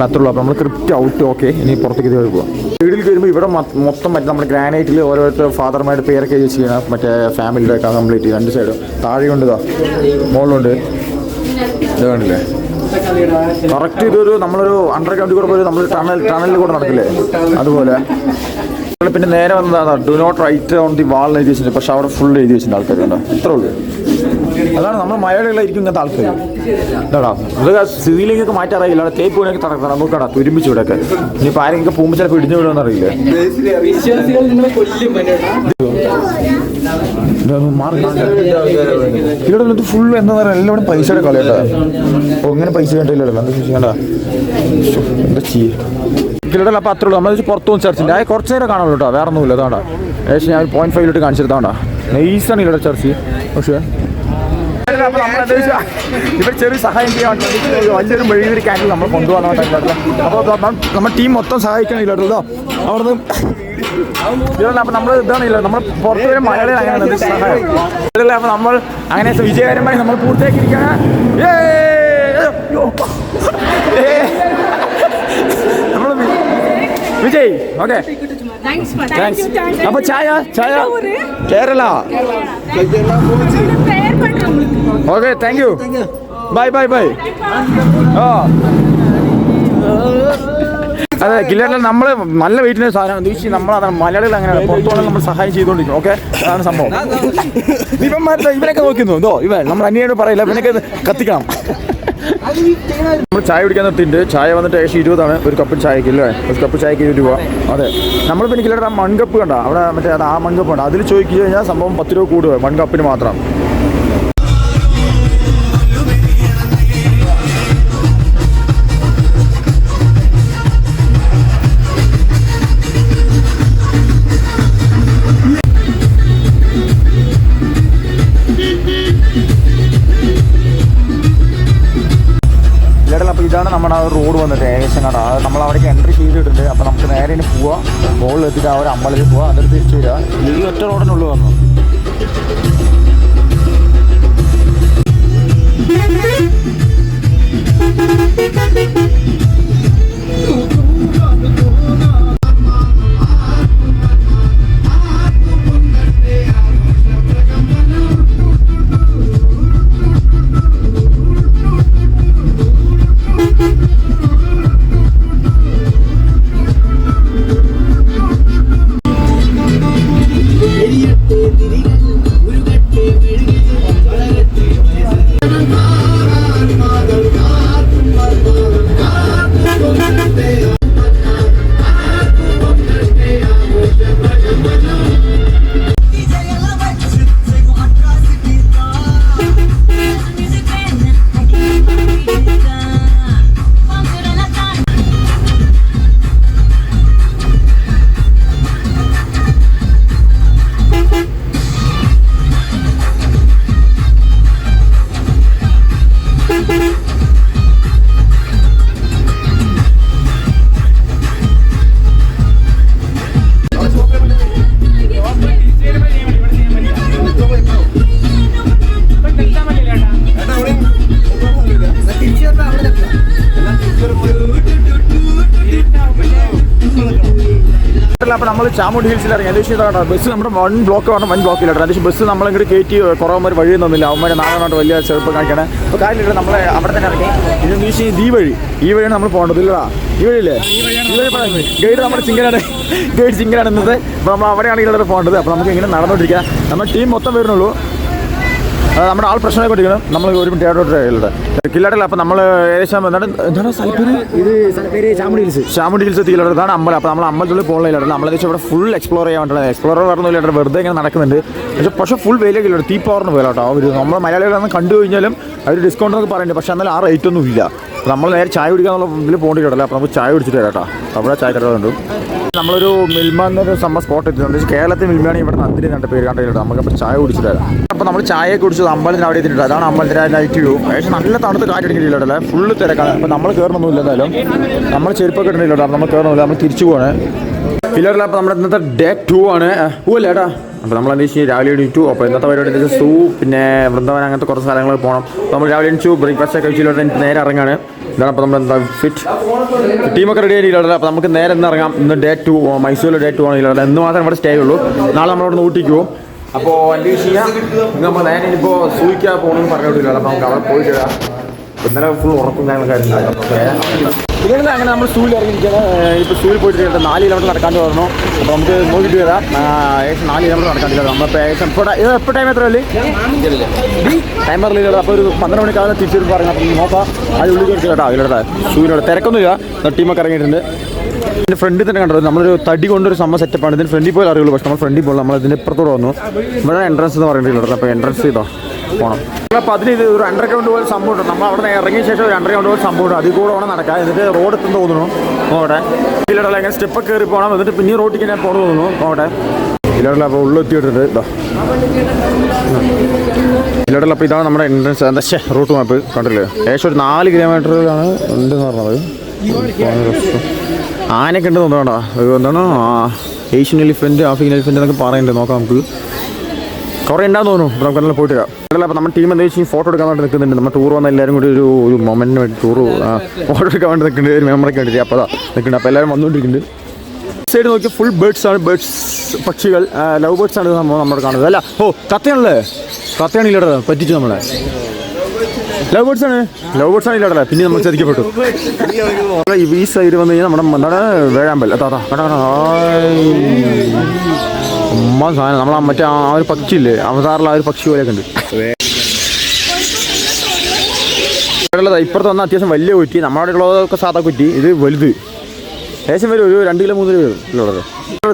അത്രേ ഉള്ളൂ. അപ്പോൾ നമ്മൾ ക്രിപ്റ്റ് ഔട്ട്. ഓക്കെ, ഇനി പുറത്തേക്ക് കയറി പോവാം. വീട്ടിൽ കയറുമ്പോൾ ഇവിടെ മൊത്തം മറ്റേ നമ്മുടെ ഗ്രാനൈറ്റിൽ ഓരോരുത്തർ ഫാദർമാരുടെ പേരൊക്കെ എഴുതി ചെയ്യണം. മറ്റേ ഫാമിലിയുടെ ഒക്കെ കംപ്ലീറ്റ് രണ്ട് സൈഡും. താഴെയുണ്ട്, ഇതാ മുകളിലുണ്ട്. ഇത് കണ്ടില്ലേ, കറക്റ്റ് ഇതൊരു നമ്മളൊരു അണ്ടർഗ്രൗണ്ടിൽ കൂടെ പോയി നമ്മൾ ടണലിൽ കൂടെ നടക്കില്ലേ, അതുപോലെ. പിന്നെ നേരെ വന്നതാണ് do not write on the wall എഴുതി വെച്ചിട്ടുണ്ട്. പക്ഷെ അവിടെ ഫുൾ എഴുതി വെച്ചിട്ടുണ്ട് ആൾക്കാരുണ്ടോ, ഇത്രേ ഉള്ളൂ. അതാണ് നമ്മൾ മലയാളികളായിരിക്കും ഇങ്ങനത്തെ ആൾക്കാർ. ഇതാടാ ഇത് സ്ഥിതിയിലേക്കൊക്കെ മാറ്റാറിയില്ല. അവിടെ തേപ്പ് വീണൊക്കെ നടക്കണം. നമുക്കടാ തുരുമ്പിച്ച് ഇവിടെയൊക്കെ. ഇനിയിപ്പോൾ ആരെങ്കിലും പോകുമ്പോൾ ചിലപ്പോൾ ഇടിഞ്ഞു വീഴുമെന്ന് അറിയില്ലേ. ഇവിടെ ഫുൾ എന്താ പറയുക, എല്ലാവരും പൈസയുടെ കളിയട്ടാ. അപ്പോൾ ഇങ്ങനെ പൈസ വേണ്ടില്ലല്ലോ, എന്താ ചോദിച്ചാ എന്താ ചെയ്യുക. അപ്പോൾ അത്രേ ഉള്ളൂ. നമ്മൾ പുറത്തു പോകുന്ന ചർച്ചിൻ്റെ കുറച്ച് നേരം കാണുള്ളൂ കേട്ടോ, വേറെ ഒന്നുമില്ല. അതാണ്ടാ ഏകദേശം ഞാൻ 0.5 കാണിച്ചെടുത്താണ്ടാ. നൈസാണ് ഇവിടെ ചർച്ച്. പക്ഷേ ഇവർ ചെറിയ സഹായം ചെയ്യാൻ വലിയൊരു മെഴുകുതിരി ക്യാൻഡിൽ നമ്മൾ കൊണ്ടുപോകാനായിട്ട്. അപ്പോൾ നമ്മുടെ ടീം മൊത്തം സഹായിക്കണില്ലോ അവിടുന്ന്. അപ്പോൾ നമ്മൾ ഇതാണില്ല, നമ്മൾ പുറത്ത് വരെ മലയാളികൾ അങ്ങനെയാണ് സഹായം. അപ്പോൾ നമ്മൾ അങ്ങനെ വിജയകരമായി നമ്മൾ പൂർത്തിയാക്കിയിരിക്കുകയാണ്. നമ്മൾ വിജയ്. Okay, thanks. അപ്പോൾ ചായ Kerala. Okay, thank you. Bye. ആ അതെ, കില്ലറിൽ നമ്മൾ നല്ല വീട്ടിലെ സാധനം തീർച്ചയായും നമ്മളതാണ് മലയാളികൾ അങ്ങനെയാണ് പുറത്തോളം നമ്മൾ സഹായം ചെയ്തുകൊണ്ടിരിക്കും. ഓക്കെ, അതാണ് സംഭവം. ഇവനൊക്കെ നോക്കുന്നു എന്തോ നമ്മൾ അന്യോട് പറയില്ല, ഇവനൊക്കെ കത്തിക്കണം. നമ്മൾ ചായ കുടിക്കാൻ നിർത്തിയിട്ടുണ്ട്. ചായ വന്നിട്ട് ഏകദേശം 20 ഒരു കപ്പ് ചായക്ക് അല്ലേ. ഒരു കപ്പ് ചായക്ക് 20 രൂപ. അതെ, നമ്മളിപ്പോൾ എനിക്കില്ലാത്ത ആ മൺകപ്പ് കണ്ട അവിടെ മറ്റേ അത് ആ മൺകപ്പ് ഉണ്ട്. അതിൽ ചോദിച്ചു കഴിഞ്ഞാൽ സംഭവം 10 രൂപ കൂടുക മൺകപ്പിന് മാത്രം. അപ്പോൾ ഇതാണ് നമ്മുടെ ആ റോഡ് വന്നിട്ട് ഏകദേശം കണ്ട. അത് നമ്മൾ അവിടേക്ക് എൻട്രി ചെയ്തിട്ടുണ്ട്. അപ്പോൾ നമുക്ക് നേരെ ഇനി പോവാം, മുകളിൽ എത്തിയിട്ട് ആ ഒരു അമ്പലത്തിൽ പോവാം, എന്നിട്ട് തിരിച്ചു വരിക. ഈ ഒറ്റ റോഡിനുള്ളൂ വന്നു. അപ്പോൾ നമ്മൾ ചാമുണ്ടി ഹിൽസിൽ ഇറങ്ങി. ഏകദേശം ബസ് നമ്മുടെ 1 ബ്ലോക്ക് വേണം, 1 ബ്ലോക്കിലാണ്. ഏകദേശം ബസ് നമ്മളിങ്ങോട്ട് കയറ്റി കുറവന്മാർ വഴി തന്നില്ല. അവന്മാരെ നാളെ വലിയ ചെറുപ്പം കാണിക്കണേ. അപ്പോൾ കാര്യമില്ല, നമ്മൾ അവിടെ തന്നെ ഇറങ്ങി. ഇതെന്ന് വെച്ചാൽ ഈ വഴിയാണ് നമ്മൾ പോകേണ്ടത്. ഇല്ലടാ, ഈ വഴിയില്ലേ, ഈ വഴി പറയുന്നത് ഗൈഡ് നമ്മുടെ ചിങ്കനാണ് ഇന്നത്. അപ്പോൾ നമ്മൾ അവിടെയാണ് ഇവിടെ പോകേണ്ടത്. അപ്പോൾ നമുക്ക് ഇങ്ങനെ നടന്നുകൊണ്ടിരിക്കുക. നമ്മുടെ ടീം മൊത്തം വരുന്നുള്ളൂ. നമ്മുടെ ആൾ പ്രശ്നമൊക്കെ കൊണ്ടിരിക്കണം. നമ്മൾ ഒരു മിനിറ്റ് ആയിട്ടോട്ട് കില്ലാട്ടില്ല. അപ്പോൾ നമ്മൾ ഏകദേശം എന്താണ് സ്ഥലപ്പേര്? ഇത് സ്ഥലപ്പേര് ചാമുണ്ടി ഹിൽസ് എത്തിയില്ല. ഇതാണ് അമ്പലം. അപ്പോൾ നമ്മൾ അമ്പലത്തിൽ പോകുന്നില്ല. നമ്മൾ ഏകദേശം ഇവിടെ ഫുൾ എക്സ്പ്ലോർ ചെയ്യാൻ വേണ്ടത്. എക്സ്പ്ലോർ പറഞ്ഞില്ല, വെറുതെ ഇങ്ങനെ നടക്കുന്നുണ്ട്. പക്ഷേ ഫുൾ വിലയൊക്കെ തീ പവർന്ന് പോലെ കേട്ടോ. അവർ നമ്മൾ മലയാളികളൊന്നും കണ്ടു കഴിഞ്ഞാലും അവർ ഡിസ്കൗണ്ട് എന്നൊക്കെ പറയുന്നുണ്ട്. പക്ഷേ എന്നാലും ആ റേറ്റ് ഒന്നും ഇല്ല. നമ്മൾ നേരെ ചായ കുടിക്കാന്നുള്ള ഇതിൽ പോകേണ്ടിട്ടുണ്ടല്ലോ. അപ്പോൾ നമുക്ക് ചായ കുടിച്ചിട്ട് വരാം കേട്ടോ. അവിടെ ചായ കടകളുണ്ട്. നമ്മളൊരു മിൽമ എന്നൊരു സംഭവം സ്പോട്ട് എത്തിയിട്ടുണ്ട്. കേരളത്തിൽ മിൽമയാണ് ഇവിടെ നന്ദിനി എന്ന പേര് കണ്ടിട്ടുണ്ട്. നമുക്കപ്പോൾ ചായ കുടിച്ചിട്ടാണ്. അപ്പോൾ നമ്മൾ ചായ കുടിച്ചത് അമ്പലത്തിന് അവിടെ എത്തിയിട്ടുണ്ട്. അതാണ് അമ്പലത്തിൻ്റെ നൈറ്റ് വ്യൂ. ഏകദേശം നല്ല തണുത്ത് കാറ്റടിക്കുന്നില്ല, ഫുള്ള് തിരക്കാണ്. അപ്പോൾ നമ്മൾ കയറണമൊന്നുമില്ല. എന്തായാലും നമ്മൾ ചെരുപ്പൊക്കെ ഇട്ടിട്ടില്ല, നമ്മൾ കയറണമില്ല, നമ്മൾ തിരിച്ചു പോകണേ പിള്ളേരിൽ. അപ്പോൾ നമ്മുടെ ഇന്നത്തെ ഡേ 2 ആണ്. അല്ലേ ഏട്ടാ? അപ്പോൾ നമ്മൾ എന്താ വെച്ചാൽ രാവിലെ എണീറ്റു. അപ്പോൾ ഇന്നത്തെ പരിപാടി എന്താ വെച്ചാൽ സൂ പിന്നെ വൃന്ദാവൻ അങ്ങനത്തെ കുറച്ച് സ്ഥലങ്ങൾ പോകണം. അപ്പോൾ നമ്മൾ രാവിലെ എണീച്ചു, ബ്രേക്ക്ഫാസ്റ്റ് ഒക്കെ കഴിച്ചിട്ട് നേരെ ഇറങ്ങാണ്. ഇതാണ് അപ്പോൾ നമ്മൾ എന്താ ഫിറ്റ് ടീമൊക്കെ റെഡി ആയിട്ടില്ല. അപ്പോൾ നമുക്ക് നേരെ ഇന്ന് ഇറങ്ങാം. ഇന്ന് ഡേ 2 മൈസൂരിൽ ഡേ 2 ആണ് ഇല്ല. ഇന്ന് മാത്രം ഇവിടെ സ്റ്റേ ഉള്ളൂ. നാളെ നമ്മളവിടെ ഊട്ടിക്ക് പോകും. അപ്പോൾ എൻ്റെ വിഷയം നമ്മൾ നേരെ ഇനിയിപ്പോൾ സൂയിക്കാൻ പോകണമെന്ന് പറഞ്ഞിട്ടില്ല. അപ്പോൾ നമുക്ക് അവിടെ പോയിട്ട് വരാം. ഇന്നലെ ഫുൾ ഉറക്കും ഞങ്ങൾ കാര്യമില്ല. ഇതെല്ലാം അങ്ങനെ നമ്മൾ സൂയിൽ ഇറങ്ങിയിരിക്കുകയാണ്. ഇപ്പോൾ സൂയിൽ പോയിട്ട് 4 കിലോമീറ്റർ നടക്കാണ്ട് പറഞ്ഞു. അപ്പോൾ നമുക്ക് നോക്കിയിട്ട് വരാം. ഏകദേശം 4 കിലോമീറ്റർ നടക്കാണ്ടില്ല. നമ്മളിപ്പോൾ ഏകദേശം എപ്പോൾ ടൈം എത്ര അല്ലേ ടൈം അറിയില്ല. അപ്പോൾ ഒരു 12 മണിക്കാലം തിരിച്ചു പറഞ്ഞു. അപ്പോൾ നോക്കാം. അത് ഉള്ളിൽ കയറി കേട്ടോ. അതിലൂടെ സൂര്യനോട് തിരക്കൊന്നുമില്ല. ടീമൊക്കെ ഇറങ്ങിയിട്ടുണ്ട്. ഇതിൻ്റെ ഫ്രണ്ടിൽ തന്നെ കണ്ടത് നമ്മളൊരു തടി കൊണ്ടൊരു സംഭവം സെറ്റപ്പാണ്. ഇതിന് ഫ്രണ്ടിൽ പോയാൽ അറിയുള്ളൂ. പക്ഷേ നമ്മൾ ഫ്രണ്ടിൽ പോകണം. നമ്മൾ ഇതിൻ്റെ ഇപ്പുറത്തോട് വന്നു. ഇവിടെ എൻട്രൻസ് എന്ന് പറയുന്നത്. അപ്പോൾ എൻട്രൻസ് ചെയ്തോ പോകണം. അപ്പോൾ അതിന് ഇത് ഒരു അണ്ടർഗ്രൗണ്ട് പോലെ സംഭവമുണ്ട്. നമ്മൾ അവിടെ നിന്ന് ഇറങ്ങിയ ശേഷം ഒരു അണ്ടർഗ്രൗണ്ട് പോലെ സംഭവമുണ്ട്. അതിൽ കൂടെ വേണം നടക്കാം. എന്നിട്ട് റോഡ് എത്തുന്നു തോന്നുന്നു. നോക്കട്ടെ ഇല്ലടല്ല എങ്ങനെ സ്റ്റെപ്പൊക്കെ കയറി പോകണം. എന്നിട്ട് പിന്നെ റോട്ടിക്ക് ഞാൻ പോകണം തോന്നുന്നു. നോക്കട്ടെ ഇല്ലടല്ല. അപ്പോൾ ഉള്ളെത്തിയിട്ടുണ്ട്. ഇതാ ഇല്ലടല്ല. അപ്പോൾ ഇതാണ് നമ്മുടെ എൻട്രൻസ്. എന്താ റൂട്ട് മാപ്പ് കണ്ടില്ലേ? ഏകദേശം ഒരു 4 കിലോമീറ്ററിലാണ് ഉണ്ടെന്ന് പറഞ്ഞത്. ആനയൊക്കെ ഉണ്ട് തോന്നുന്നുണ്ടോ? എന്താണ് ഏഷ്യൻ എലിഫൻറ്റ്, ആഫ്രിക്കൻ എലിഫൻറ്റ് എന്നൊക്കെ പറയുന്നുണ്ട്. നോക്കാം നമുക്ക്. കുറേ ഉണ്ടാകുന്നു തോന്നുന്നു. അപ്പോൾ നമുക്ക് നല്ല പോയിട്ട് വരാം. അപ്പോൾ നമ്മുടെ ടീം എന്താ വെച്ചാൽ ഫോട്ടോ എടുക്കാൻ വേണ്ടി നിൽക്കുന്നുണ്ട്. നമ്മൾ ടൂർ വന്ന എല്ലാവരും കൂടി ഒരു മൊമെൻറ്റിന് വേണ്ടി ടൂർ ഫോട്ടോ എടുക്കാൻ വേണ്ടി നിൽക്കുന്നുണ്ട്. ഒരു മെമ്മറിക്ക് വേണ്ടിയിട്ട്. അപ്പോൾ അതാ നിൽക്കുന്നുണ്ട്. അപ്പോൾ എല്ലാവരും വന്നുകൊണ്ടിരിക്കുന്നുണ്ട്. സൈഡ് നോക്കി ഫുൾ ബേർഡ്സ് ആണ്. പക്ഷികൾ ലവ് ബേർഡ്സ് ആണ് സംഭവം നമ്മൾ കാണുന്നത്. അല്ല കത്തയാണല്ലേ? കത്തയാണ് ഇല്ലട പറ്റിച്ചു നമ്മളെ. ലവ് ബേർഡ്സ് ആണ് ഇല്ലടല്ലേ. പിന്നെ നമ്മൾ ചതിക്കപ്പെട്ടു. ഈ സൈഡ് വന്നു കഴിഞ്ഞാൽ നമ്മുടെ എന്താണ് വേഴാമ്പൽ. അതാ ഉമ്മ സാധനം. നമ്മൾ മറ്റേ ആ ഒരു പക്ഷിയില്ലേ, അവതാറുള്ള ആ ഒരു പക്ഷി പോലെയൊക്കെ ഉണ്ട്. ഇപ്പുറത്ത് വന്നാൽ അത്യാവശ്യം വലിയ കുറ്റി. നമ്മുടെ ഉള്ളതൊക്കെ സാധാ കുറ്റി. ഇത് വലുത് ഏകദേശം വരും ഒരു 2 കിലോ 3 കിലോ ഉള്ളത്.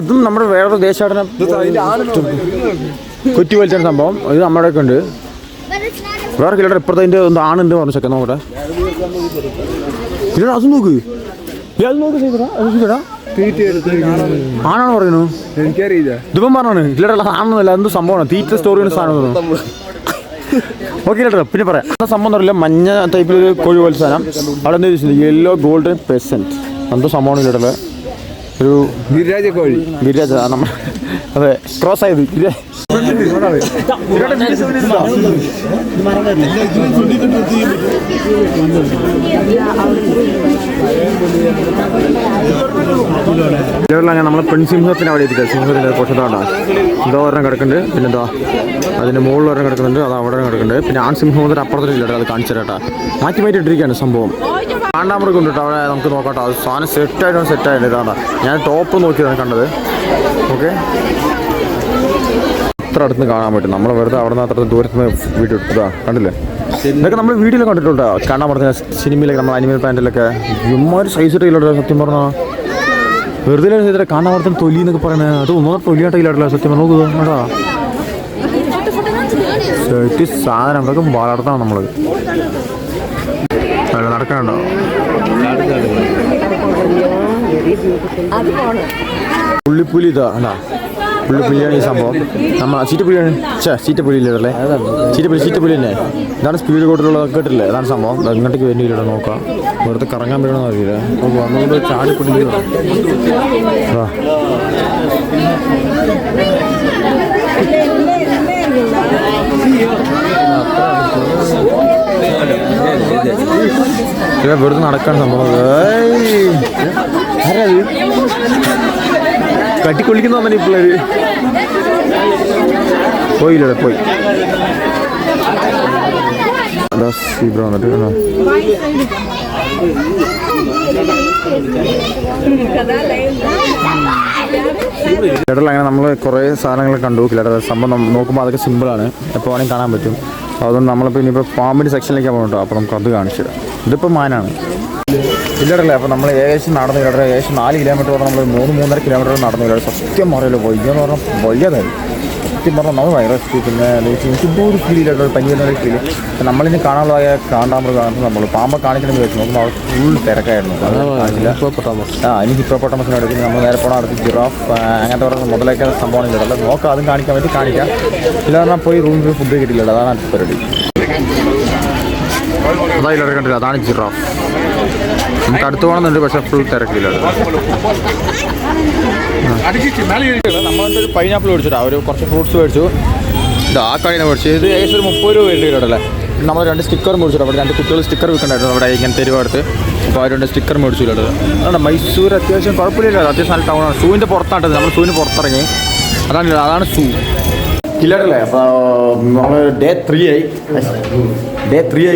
ഇതും നമ്മുടെ വേറൊരു ദേശാടനം കുറ്റി വലിച്ചാണ് സംഭവം. ഇത് നമ്മുടെ ഒക്കെ ഉണ്ട്. വേറെ കിലോമീറ്റർ ഇപ്പുറത്തെ അതിൻ്റെ ഒന്ന് ആണുണ്ട് പറഞ്ഞു. ചെക്കൻ നോക്കട്ടെ. ഇല്ല അത് നോക്ക്. അത് നോക്ക് ചെയ്തടാ. ആണാണ് പറയുന്നു. എനിക്കറിയില്ല. ഇതിപ്പം പറഞ്ഞാണ് ഇല്ലടല്ല. ആണെന്നല്ല എന്തോ സംഭവമാണ്. തീറ്റ സ്റ്റോറിയാണ് സാധനം തോന്നുന്നു. ഓക്കെ ഇല്ലട്ടോ പിന്നെ പറയാം. സംഭവം എന്ന് പറയില്ല. മഞ്ഞ ടൈപ്പിലൊരു കോഴി പോലെ സാധനം. അവിടെ എന്താ ചോദിച്ചത് യെല്ലോ ഗോൾഡൻ പെസൻറ്റ് എന്തോ സംഭവമാണ് ഇല്ലടല്ല. ഒരു ഗിരിരാജ കോഴി. ഗിരിരാജ നമ്മൾ അതെ ക്രോസ് ആയത്. നമ്മൾ പെൺസിംഹത്തിന് അവിടെ എത്തിക്കുക. സിംഹത്തിൻ്റെ പുറത്താണ് എന്തോ ഒരെണ്ണം കിടക്കുന്നുണ്ട്. പിന്നെന്താ അതിൻ്റെ മുകളിൽ ഒരെണ്ണം കിടക്കുന്നുണ്ട്. അത് അവിടെ കിടക്കുന്നുണ്ട്. പിന്നെ ആൺസിംഹത്തിന് അപ്പുറത്തില്ല. അത് കാണിച്ചു തരാട്ടാ. മാറ്റി ഇട്ടിരിക്കുകയാണ് സംഭവം. കാണ്ടാമൃഗം കൊണ്ടിട്ട് അവിടെ നമുക്ക് നോക്കാട്ടോ. അത് സാധനം സെറ്റായിട്ട് ഇതാണ്. ഞാൻ ടോപ്പ് നോക്കിയതാണ് കണ്ടത്. ഓക്കെ അത്ര അടുത്ത് കാണാൻ പറ്റും. നമ്മൾ വെറുതെ അവിടെ നിന്ന് അത്ര ദൂരത്ത് നിന്ന് വീഡിയോ എടുത്തതാ. കണ്ടില്ലേ? ഇതൊക്കെ നമ്മൾ വീഡിയോയിൽ കണ്ടിട്ടുണ്ടോ? കാണാൻ പറഞ്ഞ സിനിമയിലൊക്കെ നമ്മൾ അനിമൽ പാൻറ്റിലൊക്കെ ഇമ്മാര് സൈസ് ഇട്ടില്ല. സത്യം പറഞ്ഞാൽ വെറുതെ ചെയ്തിട്ട് കാണാൻ പറഞ്ഞ തൊലി എന്നൊക്കെ പറയുന്നത്. അത് ഒന്നും തൊലിയായിട്ടില്ല. സത്യം പറഞ്ഞാൽ നോക്കുക കേട്ടോ. ഷർട്ടി സാധനം അതൊക്കെ വളർത്തണം നമ്മൾ. അല്ല നടക്കണുണ്ടോ? പുള്ളിപ്പുലി ഇതാ അല്ല പുള്ളിപ്പുലിയാണ് ഈ സംഭവം. നമ്മൾ ചീറ്റപ്പുലിയാണ്. ചീറ്റപ്പുലി ഇല്ലേ? ചീറ്റപ്പുലി തന്നെ. ഇതാണ് സ്പീഡ് കൂടുതലുള്ളത് കേട്ടില്ലേ? അതാണ് സംഭവം. ഇങ്ങോട്ടേക്ക് വേണ്ടിയില്ല. നോക്കാം. വെറുതെ കറങ്ങാൻ പറ്റണമെന്ന് അറിയില്ല. വന്നുകൊണ്ട് ചാടിപ്പിടിക്കുക. വെറുതെ നടക്കാൻ സംഭവം. കട്ടിക്കൊള്ളിക്കുന്ന തന്നെ ഈ പിള്ളേര്. പോയില്ലേ? പോയി അതാ സീബ്ര വന്നിട്ട് കേട്ടല്ല. അങ്ങനെ നമ്മൾ കുറേ സാധനങ്ങൾ കണ്ടു. കിലയുടെ സംഭവം നോക്കുമ്പോൾ അതൊക്കെ സിമ്പിളാണ്. എപ്പോൾ വേണമെങ്കിൽ കാണാൻ പറ്റും. അതുകൊണ്ട് നമ്മളിപ്പോൾ ഇനിയിപ്പോൾ പാമ്പിൻ്റെ സെക്ഷനിലേക്കാണ് പോകുന്നുണ്ടോ. അപ്പോൾ നമുക്ക് അത് കാണിച്ചു തരാം. ഇതിപ്പോൾ മാനാണ് ഇല്ലടല്ലേ. അപ്പോൾ നമ്മൾ ഏകദേശം നടന്നു ഇല്ലട. ഏകദേശം 4 കിലോമീറ്റർ പറഞ്ഞാൽ നമ്മൾ 3-3.5 കിലോമീറ്റർ നടന്നു ഇല്ല. സത്യം അറിയില്ല. വയ്യെന്ന് പറഞ്ഞാൽ വയ്യാതായി. സത്യം പറഞ്ഞാൽ നമ്മൾ വൈറസ് പിന്നെ എനിക്കെന്തോ ഒരു ഫീൽ ഇല്ല, പനി വരുന്ന ഒരു ഫീൽ. നമ്മളിനി കാണാനുള്ളതായ കാണ്ടാമൃഗം കാണുന്നത് നമ്മൾ പാമ്പ കാണിക്കണമെന്ന് വെച്ച് നോക്കുമ്പോൾ അവിടെ ഫുൾ തിരക്കായിരുന്നു. എനിക്ക് ഹിപ്പോപ്പൊട്ടാമസിനെ എടുക്കുന്നത് നമ്മൾ നേരെ പോകണം. അടുത്ത് ജിറാഫ് അങ്ങനത്തെ പറഞ്ഞ മുതലൊക്കെ സംഭവം ഇല്ല. നോക്കാം, അതും കാണിക്കാൻ വേണ്ടി കാണിക്കാം. ഇല്ല പറഞ്ഞാൽ പോയി റൂമിൽ ഫുഡ് കിട്ടില്ല. അതാണ് അടുത്ത പരിപാടി. അതായില്ല കണ്ടില്ല, അതാണ് ജിറാഫ്. നമുക്ക് അടുത്ത് പോകണമെന്നുണ്ട്, പക്ഷേ ഫുൾ തിരക്കില്ല. നമ്മളൊരു പൈനാപ്പിൾ മേടിച്ചിട്ടാ, ഒരു കുറച്ച് ഫ്രൂട്ട്സ് മേടിച്ചു. ആ കഴിഞ്ഞ മേടിച്ചു. ഇത് ഏകദേശം ഒരു 30 രൂപ കിട്ടിയിട്ടല്ലേ. നമ്മൾ 2 സ്റ്റിക്കർ മേടിച്ചിട്ട്. അവിടെ 2 കുട്ടികൾ സ്റ്റിക്കർ വിൽക്കണ്ടായിരുന്നു അവിടെ ഇങ്ങനെ തെരുവടുത്ത്. അപ്പോൾ അവർ 2 സ്റ്റിക്കർ മേടിച്ചിട്ടുള്ളത്. അതുകൊണ്ട് മൈസൂർ അത്യാവശ്യം കുഴപ്പമില്ല, അത്യാവശ്യം നല്ല ടൗണാണ്. സൂവിൻ്റെ പുറത്താട്ടത്, നമ്മൾ സൂവിന് പുറത്തിറങ്ങി. അതാണ് സൂ കില്ലറല്ലേ. അപ്പോൾ നമ്മൾ ഡേ 3 ആയി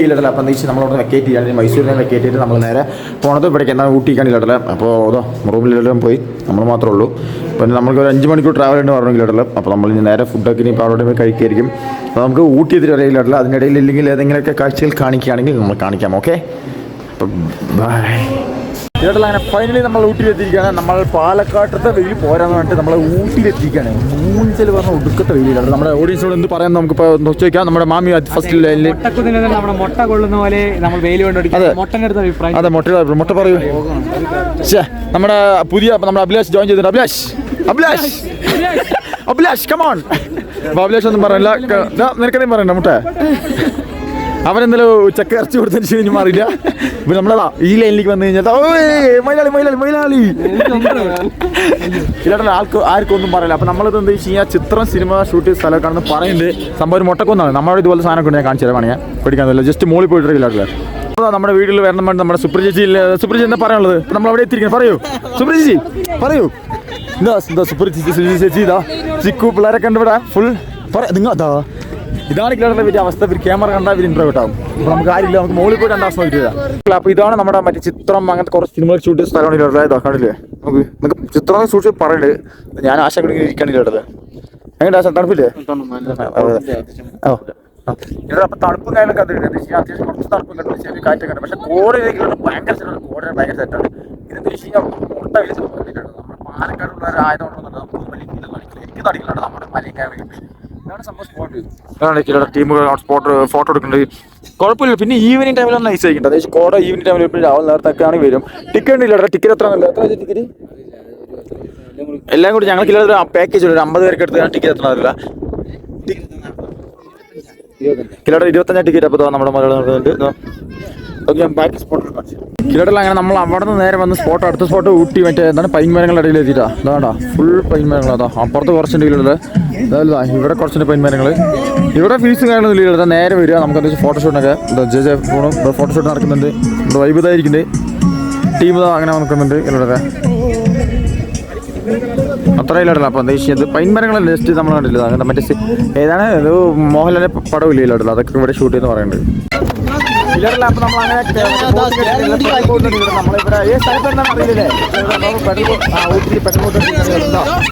കില്ലറല്ലേ. അപ്പോൾ എന്താ വെച്ചാൽ നമ്മളവിടെ വെക്കേറ്റ് ചെയ്യാൻ മൈസൂരിനെ വെക്കേറ്റ് ചെയ്തിട്ട് നമ്മൾ നേരെ പോണത് ഇവിടേക്ക് എന്നാൽ ഊട്ടിക്കാൻ കില്ലറല്ലേ. അപ്പോൾ അതോ റൂമിലെല്ലാം പോയി നമ്മൾ മാത്രമേ ഉള്ളൂ. പിന്നെ നമുക്ക് ഒരു 5 മണിക്കൂർ ട്രാവൽ ഉണ്ട് പറഞ്ഞു കില്ലറല്ലേ. അപ്പോൾ നമ്മൾ ഇനി നേരെ ഫുഡൊക്കെ ഇനി ഇപ്പോൾ അവിടെ പോയി കഴിക്കായിരിക്കും. അപ്പോൾ നമുക്ക് ഊട്ടി എത്തിയിട്ട് അറിയില്ല. അതിനിടയിൽ ഇല്ലെങ്കിൽ ഏതെങ്കിലുമൊക്കെ കാഴ്ചകൾ കാണിക്കുകയാണെങ്കിൽ നമ്മൾ കാണിക്കാം. ഓക്കെ, അപ്പം ബൈ. ചേട്ടല്ല അങ്ങനെ ഫൈനലി നമ്മൾ ഊട്ടിയിലെത്തിയിരിക്കുകയാണ്. നമ്മൾ പാലക്കാട്ടത്തെ വെയിൽ പോരാന്ന് പറഞ്ഞിട്ട് നമ്മൾ ഊട്ടിയിലെത്തിക്കുകയാണ്. മൂഞ്ചൽ പറഞ്ഞ ഒടുക്കത്തെ വെയിലാണ്. നമ്മുടെ ഓഡിയൻസോട് എന്ത് പറയാൻ നമുക്കിപ്പോൾ ചോദിക്കാം. നമ്മുടെ മാമി ഫസ്റ്റ് ലൈനിൽ മുട്ട കൊള്ളുന്ന പോലെ നമ്മൾ വെയിൽ കൊണ്ടുപിടിക്കും. അതെ, മുട്ട പറയൂ. നമ്മുടെ പുതിയ നമ്മുടെ അഭിലാഷ് ജോയിൻ ചെയ്തിട്ടുണ്ട്. അഭിലാഷ് കമോൺ. അപ്പോൾ അഭിലാഷ് ഒന്നും പറയില്ല, നിനക്കെന്തെങ്കിലും പറയണ്ട. മുട്ട അവനെന്തായാലും ചക്ക ഇറച്ചി കൊടുത്തതിന് ശരി മാറിയില്ല. ഇപ്പം നമ്മളതാ ഈ ലൈനിലേക്ക് വന്നു കഴിഞ്ഞാൽ മൈലാളി ഇല്ലാട്ടല്ല ആർക്കും ഒന്നും പറയില്ല. അപ്പം നമ്മളത് എന്താ വെച്ച് കഴിഞ്ഞാൽ ചിത്രം സിനിമ ഷൂട്ട് ചെയ്ത സ്ഥലമൊക്കെയാണെന്ന് പറയുന്നുണ്ട്. സംഭവം ഒരു മുട്ടക്കൊന്നാണ്. നമ്മുടെ ഇതുപോലെ സാധനം കൊണ്ട് ഞാൻ കാണിച്ചു തരാം. ഞാൻ പഠിക്കാന്നില്ല, ജസ്റ്റ് മോളിൽ പോയിട്ടില്ല. നമ്മുടെ വീട്ടിൽ വരണം വേണ്ടി നമ്മുടെ സുപ്രജിജി എന്താ പറയാനുള്ളത്? നമ്മൾ അവിടെ എത്തിയിരിക്കുന്നത്. പറയൂ സുപ്രജിജി, പറയൂ. എന്താ സുപ്രജിജി ചേച്ചി ഇതാ ചിക്കു പിള്ളേരെ കണ്ടുവിടാ ഫുൾ നിങ്ങൾ അതാ. ഇതാണ് കിലറുടെ വലിയ അവസ്ഥ. ഇവർ ക്യാമറ കണ്ടാൽ ഇവർ ഇൻട്രോവേർട്ട് ആവും. അപ്പോൾ നമുക്ക് കാര്യമില്ല, നമുക്ക് മുകളിൽ പോയി 2 ദിവസം നോക്കിയില്ല. അപ്പോൾ ഇതാണ് നമ്മുടെ മറ്റേ ചിത്രം അങ്ങനത്തെ കുറച്ച് സിനിമകൾ ഷൂട്ട് ചെയ്ത സ്ഥലമാണ് ഇല്ലാതെ. ഇതാ കാണില്ലേ, നമുക്ക് ചിത്രം സൂക്ഷിച്ച് പറയുന്നുണ്ട്. ഞാൻ ആശ ഇരിക്കാനില്ല ഇടത്. എങ്ങനെ ആശ തണുപ്പില്ലേ? ഓ ഇവിടെ അപ്പോൾ തണുപ്പും കാര്യങ്ങളൊക്കെ അത്യാവശ്യം കുറച്ച് തണുപ്പും കിട്ടും, ചെറിയ കാറ്റൊക്കെ ഉണ്ട്. പക്ഷേ കോടയിലേക്കുള്ള ഭയങ്കര സെറ്റാണ്. കോട ഭയങ്കര സെറ്റാണ്. ഇതെന്ന് വെച്ച് കഴിഞ്ഞാൽ മുട്ട വലിയ നമ്മുടെ പാലക്കാടുള്ളവരായതുകൊണ്ടൊന്നും എനിക്ക് തടിക്കുന്നുണ്ട് നമ്മുടെ മലയക്കാർ. ഇതാണ് സംഭവം സ്പോട്ട്. ടീമുകൾ ഫോട്ടോ എടുക്കുന്നുണ്ട്. കുഴപ്പമില്ല. പിന്നെ ഈവനിങ് ടൈമിലൊന്നും നൈസ് ആയിട്ടുണ്ട്. അതായത് കോട ഈവനിങ് ടൈമിൽ ഇപ്പോൾ രാവിലെ നേരത്തൊക്കെ ആണ് വരും. ടിക്കറ്റ് ഇല്ല. ടിക്കറ്റ് എത്ര ടിക്കറ്റ് എല്ലാം കൂടി ഞങ്ങൾക്ക് പാക്കേജ് ഉണ്ട്. 50 പേർക്ക് എടുത്ത് ടിക്കറ്റ് എത്ര അറിയില്ല. കിലോയുടെ 25 ടിക്കറ്റ്. അപ്പോൾ നമ്മുടെ മലയാളം നടക്കുന്നുണ്ട്. ഓക്കെ, ഞാൻ ബാക്കി സ്പോട്ടിൽ കാണിച്ചു. കിലോട്ടിൽ അങ്ങനെ നമ്മൾ അവിടെ നിന്ന് നേരെ വന്ന് അടുത്ത സ്പോട്ട് ഊട്ടി മറ്റേ എന്താണ് പൈൻമരങ്ങളുടെ ഇടയിൽ എത്തിയിട്ടാ. അതാണ്ടാ ഫുൾ പൈൻമരങ്ങൾ. അതാ അപ്പുറത്ത് കുറച്ചുണ്ട് കിലോട്ട്. അതല്ല ഇവിടെ കുറച്ചുണ്ട് പൈൻമരങ്ങൾ. ഇവിടെ ഫീസും കാര്യങ്ങളൊന്നും ഇല്ല. നേരെ വരിക. നമുക്ക് എന്താ വെച്ചാൽ ഫോട്ടോഷൂട്ടിനൊക്കെ ഫോണും ഫോട്ടോഷൂട്ട് നടക്കുന്നുണ്ട്. ഇവിടെ വൈബ് ഇതായിരിക്കുന്നുണ്ട്. ടീം അങ്ങനെ നടക്കുന്നുണ്ട് കിലോട്ടൊക്കെ. അത്ര ഇല്ലാട്ടല്ല. അപ്പോൾ എന്താ വെച്ചാൽ പൈൻമരങ്ങളല്ല ജസ്റ്റ് നമ്മൾ കണ്ടില്ല. അങ്ങനെ മറ്റേ ഏതാണ് ഒരു മോഹൻലാലിൻ്റെ പടമില്ല ഇല്ലാട്ടല്ലോ. അതൊക്കെ ഇവിടെ ഷൂട്ട് ചെയ്യുന്ന പറയുന്നുണ്ട്. ഇല്ലാട്ടല്ല. അപ്പോൾ നമ്മൾ അങ്ങനെ നമ്മളിവിടെ ഏത് സ്ഥലത്തെന്താണ് അറിയില്ലേ.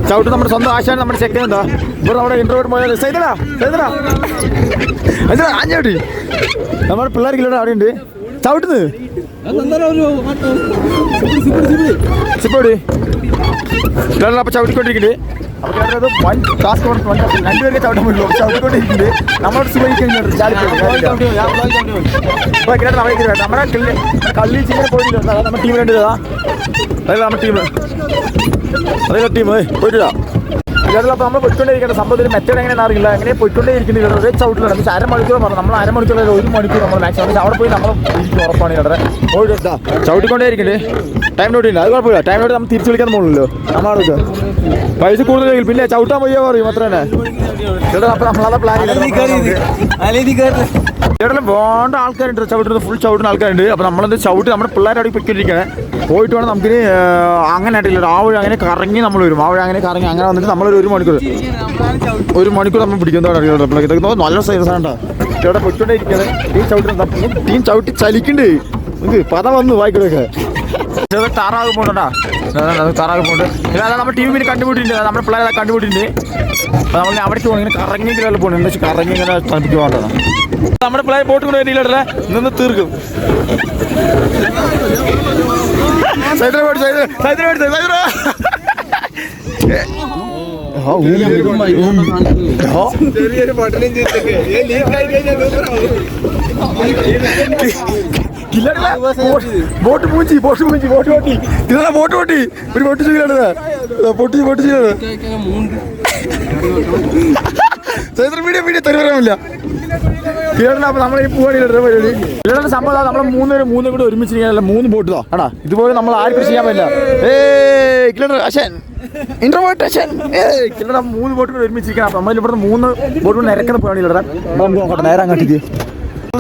ചവിട്ട് നമ്മുടെ സ്വന്തം ആശാൻ നമ്മുടെ ചെക്കൻ എന്താ ഇവിടെ നമ്മുടെ ഇൻട്രോവേർട്ട് പോയാൽ സൈതടാ അഞ്ഞോട്ടി നമ്മുടെ പിള്ളേർക്കില്ലോടെ അവിടെ ഉണ്ട് ചവിട്ടുന്നത് ചിപ്പോടി. അപ്പോൾ ചവിട്ടിക്കൊണ്ടിരിക്കുന്നുണ്ട്. അപ്പോൾ കേട്ടത് 1 ടാസ്ക് 2 പേർക്ക് ചവിട്ടാൻ പറ്റുള്ളൂ. ചവിട്ടിക്കൊണ്ടിരിക്കുന്നുണ്ട്. നമ്മളോട് സുഖിക്കുന്നുണ്ട്. നമ്മുടെ കള്ളി ചെയ്യാൻ പോയിട്ടില്ല. നമ്മുടെ ടീം കണ്ടതാ. അതല്ല നമ്മുടെ ടീം പോയിട്ടില്ല. അപ്പോൾ നമ്മൾ പൊയ്ക്കൊണ്ടേയിരിക്കേണ്ട സംഭവത്തിൽ മെത്തേഡ് എങ്ങനെയാണെന്ന് അറിയില്ല. എങ്ങനെ പൊയ്ക്കൊണ്ടേയിരിക്കുന്നില്ല. ഒരേ ചവിട്ടിലാണ്. പക്ഷേ അരമണിക്കൂർ പറഞ്ഞു. നമ്മൾ അരമണിക്കൂർ 1 മണിക്കൂർ നമ്മൾ മാക്സിമം അവിടെ പോയി നമ്മൾ ഇരിക്കും. ഉറപ്പാണ് ഇവിടെ പോയിട്ട് ചവിട്ടിക്കൊണ്ടേയിരിക്കണ്ടേ. ടൈം നോട്ടില്ല. അത് കുഴപ്പമില്ല. ടൈം നോട്ട് നമ്മൾ തിരിച്ചു വിളിക്കാൻ പോകുന്നല്ലോ. നമ്മളവിടെ പൈസ കൂടുതലെങ്കിൽ പിന്നെ ചവിട്ടാൻ പോയാൽ പറയും അത്ര തന്നെ. ചേട്ടാ അപ്പോൾ നമ്മളത് പ്ലാൻ ചെയ്തിട്ട് ചേട്ടൻ വേണ്ട ആൾക്കാരുണ്ട്. ചവിട്ടുന്നത് ഫുൾ ചവിട്ടുന്ന ആൾക്കാരുണ്ട്. അപ്പോൾ നമ്മളത് ചവിട്ട് നമ്മുടെ പിള്ളേരെ അവിടെ പൊയ്ക്കൊണ്ടിരിക്കുകയാണ്. പോയിട്ട് വേണം നമുക്കിന് അങ്ങനെ ആയിട്ടില്ല. ആ വഴി അങ്ങനെ കറങ്ങി നമ്മൾ വരും. ആ വഴി അങ്ങനെ കറങ്ങി അങ്ങനെ വന്നിട്ട് നമ്മളൊരു 1 മണിക്കൂർ നമ്മൾ പിടിക്കുന്നതാണ് അറിയുന്നത്. ഇതൊക്കെ നല്ല സൈസ് ആണ്. ഇവിടെ പൊയ്ക്കൊണ്ടേയിരിക്കുകയാണ്. ടീം ചവിട്ടി ചലിക്കണ്ടേ. ഇത് പത വന്നു വായിക്കടൊക്കെ താറാവ് പോകണ്ടാ. താറാവ് പോകുന്നുണ്ട്. അതായത് നമ്മുടെ ടീം പിന്നെ കണ്ടുപിടിച്ചിട്ടുണ്ട്. നമ്മുടെ പിള്ളേരെ കണ്ടുപിടിച്ചിട്ടുണ്ട്. അപ്പോൾ നമ്മൾ അവിടേക്ക് പോകണം. ഇങ്ങനെ കറങ്ങി കിലോ പോകണം. എന്താ വെച്ചാൽ കറങ്ങി ഇങ്ങനെ തണുപ്പിക്ക് പോകേണ്ടതാണ്. നമ്മുടെ പിള്ളേർ ബോട്ട് കൊണ്ട് വേണ്ടിയില്ലേ നിന്ന് തീർക്കും. ബോട്ട് പൂച്ചി ഇതാ ബോട്ട് പൊട്ടി ഒരു ബോട്ട് ചെയ്യലാണ് പൊട്ടി ചെയ്തത് മീഡിയ തരുവരാമില്ല അപ്പൊ നമ്മളെ ഈ പോവാണ് പരിപാടി സംഭവം നമ്മളെ മൂന്നും കൂടെ ഒരുമിച്ചിരിക്കാനല്ല 3 ബോട്ടോ ആടാ ഇതുപോലെ നമ്മൾ ആർക്കും ചെയ്യാൻ പറ്റില്ല കിലോ 3 ബോട്ട് കൂടെ ഒരുമിച്ചിരിക്കണം അപ്പൊ നമ്മളിവിടെ 3 ബോട്ട് കൊണ്ട് നിരക്കുന്ന പോവാണ് നമുക്ക് നോക്കട്ടെ നേരെ അങ്ങോട്ടേക്ക്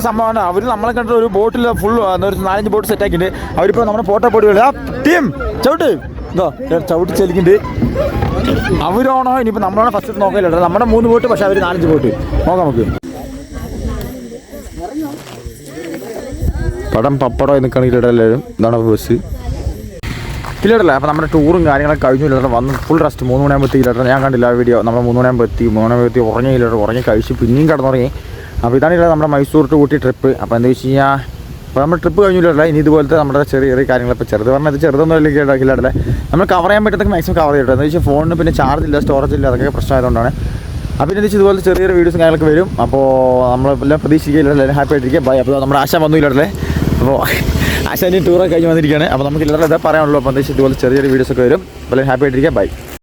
സംഭവമാണ്. അവർ നമ്മളെ കണ്ട ഒരു ബോട്ടിൽ ഫുൾ ഒരു 4-5 ബോട്ട് സെറ്റ് ആക്കിയിട്ട് അവരിപ്പോൾ നമ്മുടെ ഫോട്ടോ പോയിട്ട് ടീം ചവിട്ട് ഇതോ ചവിട്ടി ചെലിക്കുന്നുണ്ട്. അവരാണോ ഇനിയിപ്പോൾ നമ്മളാണോ ഫസ്റ്റ് നോക്കില്ല നമ്മുടെ 3 ബോട്ട് പക്ഷെ അവർ 4-5 ബോട്ട് നോക്കാം നമുക്ക്. പടം പപ്പടം എന്നൊക്കെയാണ് എല്ലാവരും ഇതാണ് ബസ് ഇല്ലടല്ലേ. അപ്പോൾ നമ്മുടെ ടൂറും കാര്യങ്ങളൊക്കെ കഴിഞ്ഞു ഇല്ലട്ടെ വന്ന് ഫുൾ റെസ്റ്റ് 3 മണിയാകുമ്പോൾ എത്തിയില്ലട്ടെ. ഞാൻ കണ്ടില്ല ആ വീഡിയോ നമ്മൾ 3 മണിയാകുമ്പോൾ എത്തി ഉറങ്ങിയില്ലട്ടെ ഉറങ്ങി കഴിച്ച് പിന്നെയും കിടന്നുറങ്ങി. അപ്പോൾ ഇതാണ് നമ്മുടെ മൈസൂർ ടു ഊട്ടി ട്രിപ്പ്. അപ്പോൾ എന്താ വെച്ച് കഴിഞ്ഞാൽ അപ്പോൾ നമ്മൾ ട്രിപ്പ് കഴിഞ്ഞില്ല ഇനി ഇതുപോലത്തെ നമ്മുടെ ചെറിയ കാര്യങ്ങൾ ഇപ്പോൾ ചെറുത് പറഞ്ഞാൽ ഇത് ചെറുതൊന്നും ഇല്ലാടല്ലേ നമ്മൾ കവർ ചെയ്യാൻ പറ്റത്തൊക്കെ മാക്സിമം കവർ ചെയ്യട്ടെ. എന്താ വെച്ചാൽ ഫോണിന് പിന്നെ ചാർജ് ഇല്ല സ്റ്റോറേജ് ഇല്ല അതൊക്കെ പ്രശ്നമായതുകൊണ്ടാണ്. അപ്പോൾ എന്താ വെച്ചാൽ ഇതുപോലത്തെ ചെറിയ വീഡിയോസും കാര്യങ്ങളൊക്കെ വരും. അപ്പോൾ നമ്മളെല്ലാം പ്രതീക്ഷിക്കില്ല ഹാപ്പി ആയിട്ടിരിക്കുക ബൈ. അപ്പോൾ നമ്മുടെ ആശ വന്നു ഇല്ലല്ലേ. അപ്പോൾ ആശാനി ടൂറൊക്കെ കഴിഞ്ഞ് വന്നിരിക്കുകയാണ്. അപ്പോൾ നമുക്ക് ഇല്ലാതെ ഇതാ പറയാനുള്ളൂ. അപ്പോൾ എന്താ വെച്ചാൽ ഇതുപോലെ ചെറിയ വീഡിയോസൊക്കെ വരും. അപ്പോൾ ഹാപ്പി ആയിട്ടിരിക്കുക ബൈ.